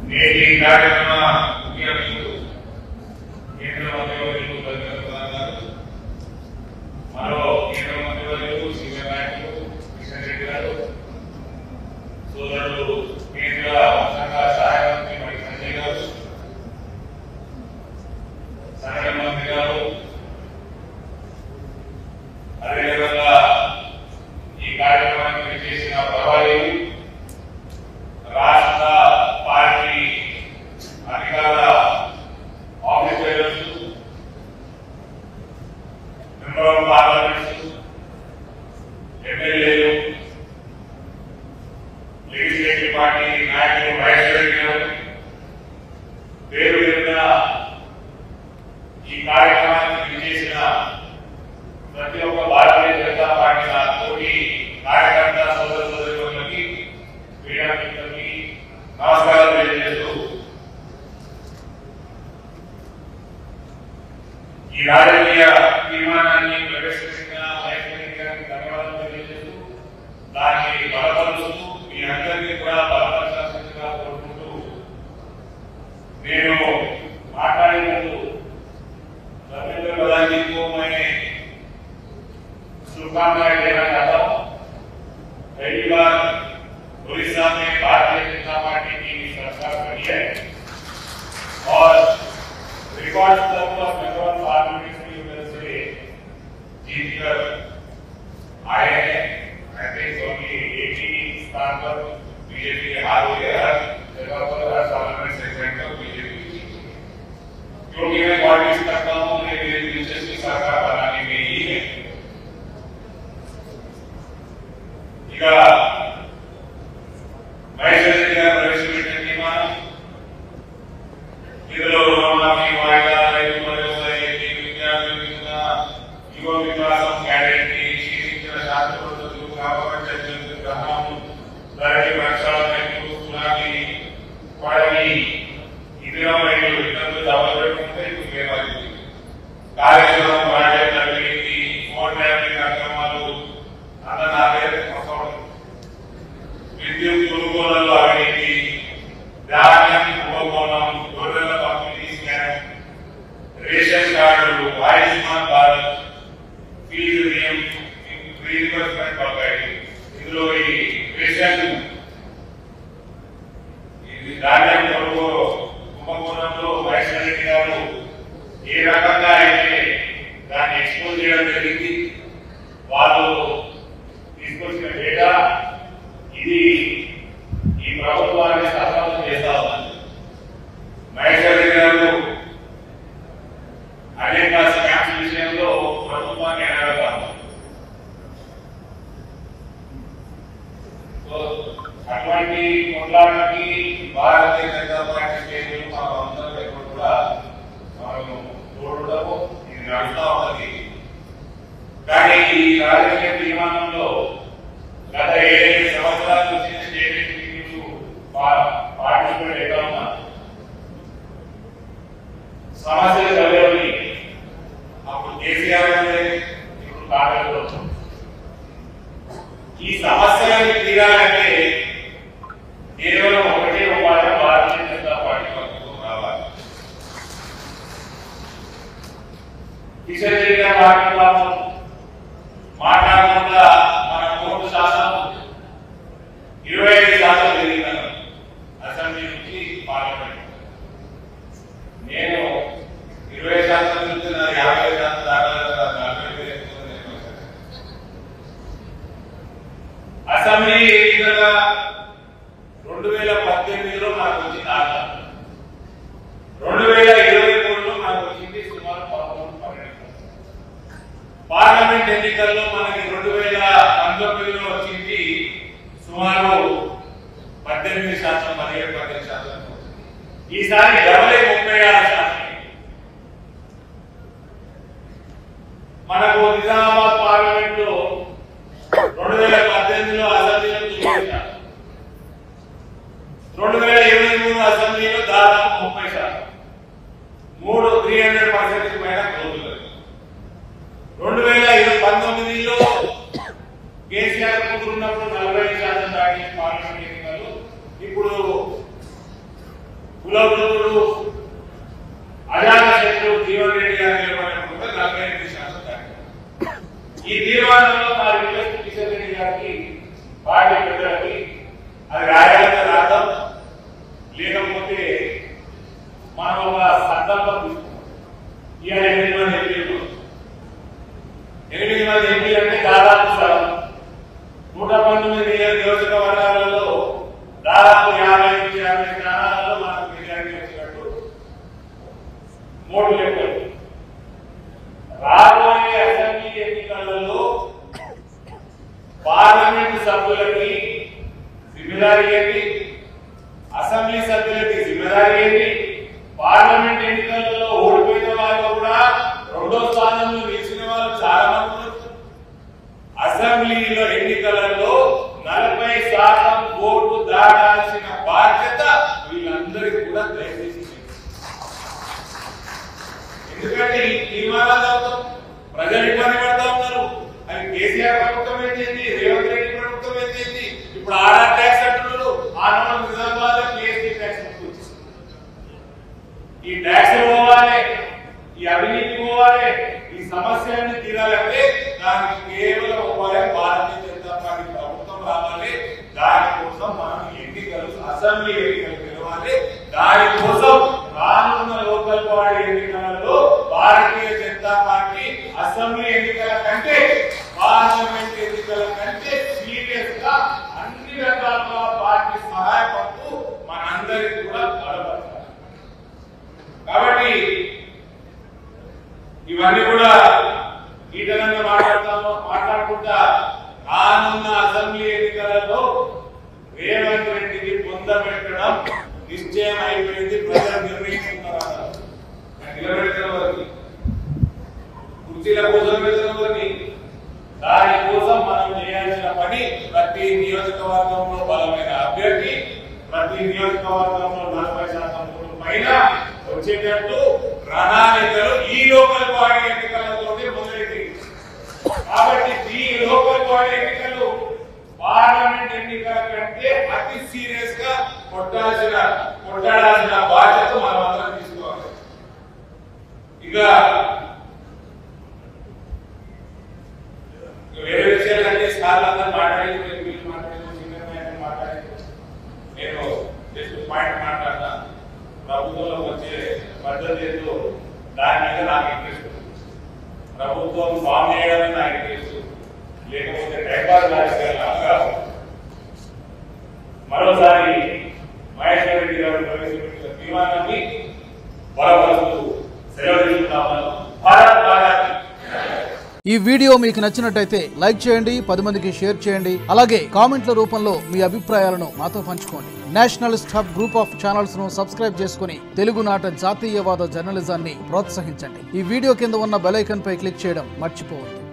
నేటి కార్యక్రమ ముఖ్య అతిథులు కేంద్ర మంత్రివర్యులు గారు, మరో కేంద్ర మంత్రివర్యులు సీనియర్ నాయకులు కిషన్ రెడ్డి గారు, సోదరులు కేంద్ర సంఘ సహాయ మంత్రి మరి సంజయ్ గారు, సహాయ మంత్రి గారు, అదేవిధంగా ఈ కార్యక్రమానికి చేసిన ప్రభావి రాష్ట్ర పార్టీ అధికార ఆఫీసర్స్, మెంబర్ ఆఫ్ పార్లమెంట్స్, ఎమ్మెల్యేలు, లెజిస్లేటివ్ పార్టీ నాయకులు, వైఎస్ఆర్ పేరు పేరున ఈ కార్యక్రమానికి చేసిన ప్రతి ఒక్క భారతీయ జనతా పార్టీ తోటి కార్యకర్త సోదర సోదరులకి, క్రీడామిత్రులకి నమస్కారాలు తెలియజేస్తూ ఈ రాజకీయ తీర్మానాన్ని ప్రవేశపెట్టిన గారికి ధన్యవాదాలు తెలియజేస్తూ దాన్ని బలపరుస్తూ మీ అందరినీ కూడా బలపరచాల్సిందిగా కోరుకుంటూ నేను మాట్లాడినందుకు रविंद्र प्रधान जी को मैं शुभकामनाएं देना चाहता हूँ। पहली बार उड़ीसा में भारतीय जनता पार्टी की सरकार बनी है और रिकॉर्ड स्तर पर मेंबर ऑफ पार्लियामेंट की वजह से जीतकर आए हैं। आई थिंक ओनली 80 स्थान पर बीजेपी के हार हो गया, हर जगह पर हर पार्लियामेंट सेगमेंट पर बीजेपी, क्योंकि मैं कॉन्टेस्ट करता हूँ मेरी दिलचस्पी सरकार बनाने में ही है। इका వైఎస్ఆర్ ప్రవేశపెట్టిన తీర్మానం ఇందులో రుణమాఫీ, వాయిదా, రైతు భరోసా, ఏపీ విద్యార్థుల యువ వికాసం, గ్యారెంటీ, క్షీణించిన శాస్త్ర పద్ధతులు, కాపాడే గ్రహణం, ధరణి ప్రక్షాళనకు, సునామీ, పడవి, ఇందిరా మైలు ఇతరులు దావబెట్టుకుంటే ఇప్పుడు వేయాలి. కార్యక్రమం ప్రాజెక్ట్ అభివృద్ధి, ఫోన్ ట్యాపింగ్ అక్రమాలు, విద్యుత్ కొనుగోళ్లలో అవినీతి, ధాన్యం కుంభకోణం, గొర్రెల పంపిణీ స్కామ్, రేషన్ కార్డులు, ఆయుష్మాన్ భారత్, ఫీజు రీయింబర్స్మెంట్ బకాయి. ఇందులో ఈ రేషన్ ధాన్యం కొనుగోలు కుంభకోణంలో వైఎస్ఆర్ రెడ్డి గారు ఏ రకంగా అయితే దాన్ని ఎక్స్పోజ్ చేయడం జరిగింది, వాళ్ళు తీసుకొచ్చిన డేటా ఇది ఈ ప్రభుత్వాన్ని సఫలం చేస్తా ఉంది. వైఎస్ఆర్ రెడ్డి గారు అనేక స్కామ్స్ విషయంలో ప్రభుత్వాన్ని అడగతాము. అటువంటి కొట్లాడడానికి భారతీయ జనతా పార్టీ శ్రేణులు మా అందరూ ఎప్పుడు కూడా మనము తోడుడము, ఇది నడుస్తూ ఉన్నది. కానీ ఈ రాజకీయ తీర్మానంలో గత 7 సంవత్సరాల నుంచి పార్టిసిపేట్ ఎక్కడ ఉన్నా సమస్యలు చదివి అప్పుడు కేసీఆర్ ఇప్పుడు కాంగ్రెస్. ఈ సమస్యలను తీరాలంటే కేవలం ఒకటే ఉపాయం, భారతీయ జనతా పార్టీ ప్రభుత్వం రావాలి. కిషన్ రెడ్డి గారు మాట్లాడకుండా మన కోర్టు శాసనం 25% పెరిగినారు అసెంబ్లీ నుంచి పార్లమెంట్. నేను 20% నుంచి 50% దాకా అసెంబ్లీ ఎన్నికగా 2018లో మనకు వచ్చింది 6, 2023లో మనకు వచ్చింది సుమారు 13-12. పార్లమెంట్ ఎన్నికల్లో మనకి 2019లో వచ్చింది సుమారు 18%, 17-18%. ఈసారి డబుల్ 36%. మనకు నిజామాబాద్ పార్లమెంట్ లో 2018లో అసెంబ్లీలో 9%, 2023 అసెంబ్లీలో దాదాపు 30%, 300% పైన గ్రోత్. 2019లో కేసీఆర్ కుదురున్నప్పుడు 40% దాటి పార్లమెంట్ ఎన్నికలు కులవృత్తులు అజాతశత్రు జీవన్ రెడ్డి గారు నిలబడినప్పుడు 45% ఈ తీర్మానంలో మా రిక్వెస్ట్ కిషన్ రెడ్డి గారికి పార్టీ పెద్దలకి అది రాయాలని రాద్దాం, లేకపోతే మనం ఒక సందర్భం తీసుకున్నాం. ఇవాళ 8 మంది ఎంపీలు, 8 మంది ఎంపీలు అంటే దాదాపు 119 నియోజకవర్గాలలో దాదాపు 50 స్థానాలలో మనకు మెజారిటీ వచ్చినట్టు మోడల్ లెక్కలు. రాబోయే అసెంబ్లీ ఎన్నికలలో పార్లమెంట్ సభ్యులకి జిమ్మేదారీ ఏంటి, అసెంబ్లీ సభ్యులకి జిమ్మేదారీ ఏంటి, పార్లమెంట్ ఎన్నికలలో ఓడిపోయిన వాళ్ళు కూడా 2వ స్థానంలో నిలిచిన వాళ్ళు చాలా మంది ఉన్నారు. అసెంబ్లీలో ఎన్నికలలో 40% ఓటు దాటాల్సిన బాధ్యత వీళ్ళందరికీ కూడా దయచేసి. ఎందుకంటే ఈ తీర్మానాలు ప్రజలు ఇబ్బంది పడతా ఉన్నారు. అది కేసీఆర్ ప్రభుత్వం ఏంటి, రేవంత్ రెడ్డి ప్రభుత్వం ఏంటి, ఇప్పుడు ఆర్ఆర్ ట్యాక్స్ అంటున్నారు, ఆనవల్ నిజామాబాద్ పిఎస్టీ ట్యాక్స్ ఈ ట్యాక్స్ పోవాలి, ఈ అవినీతి పోవాలి, ఈ సమస్యలన్నీ తీరాలంటే దానికి కేవలం ఉపాయం భారతీయ జనతా పార్టీ ప్రభుత్వం రావాలి. దానికోసం మనం ఎన్నికలు, అసెంబ్లీ ఎన్నికలు పిలవాలి. దానికోసం రానున్న లోకల్ బాడీ ఎన్నికలలో భారతీయ జనతా పార్టీ అసెంబ్లీ ఎన్నికల కంటే పార్లమెంట్ ఎన్నికల కంటే సీరియస్ గా అన్ని రకాలుగా పార్టీ సహాయపడుతూ మనందరికీ కూడా బలపడతారు. కాబట్టి ఇవన్నీ కూడా ఈటనంగా మాట్లాడుకుంటా రానున్న అసెంబ్లీ ఎన్నికలలో రేవంత్ రెడ్డికి పొందబెట్టడం నిశ్చయం అయిపోయింది. ప్రజలు నిర్ణయించుకున్నారు. నిలబెట్టిన వారికి, కుర్చీల కోసం పెట్టిన వారికి, దానికోసం మనం చేయాల్సిన పని ప్రతి నియోజకవర్గంలో బలమైన అభ్యర్థి, ప్రతి నియోజకవర్గంలో 40% పైన వచ్చేటట్టు ప్రణాళికలు ఈ లోకల్ బాడీ ఎన్నికలతోనే మొదలైంది. కాబట్టి ఈ లోకల్ బాడీ ఎన్నికలు పార్లమెంట్ ఎన్నికల కంటే అతి సీరియస్ గా కొట్టాడాల్సిన బాధ్యత మనం అందరం తీసుకోవాలి. ఇక వేరే విషయాలన్నీ సార్లు అందరూ మాట్లాడి నేను జస్ట్ పాయింట్ మాట్లాడతా. ప్రభుత్వంలో వచ్చే పద్ధతి ఏదో దాని మీద నాకు ఇంట్రెస్ట్. ప్రభుత్వం ఫామ్ చేయడమే నా ఇంట్రెస్ట్, లేకపోతే టైపాస్ రాజకీయాలుగా. మరోసారి మహేశ్వర్ రెడ్డి గారు ప్రవేశపెట్టిన తీర్మానాన్ని బలపరుస్తూ సెలవు తీసుకుంటామని. భారత్ మాతాకి. ఈ వీడియో మీకు నచ్చినట్టయితే లైక్ చేయండి, 10 మందికి షేర్ చేయండి. అలాగే కామెంట్ల రూపంలో మీ అభిప్రాయాలను మాతో పంచుకోండి. Nationalist hub group of channels ను సబ్స్క్రైబ్ చేసుకుని తెలుగునాట జాతీయవాద జర్నలిజాన్ని ప్రోత్సహించండి. ఈ వీడియో కింద ఉన్న బెల్ ఐకాన్ పై క్లిక్ చేయడం మర్చిపోవద్దు.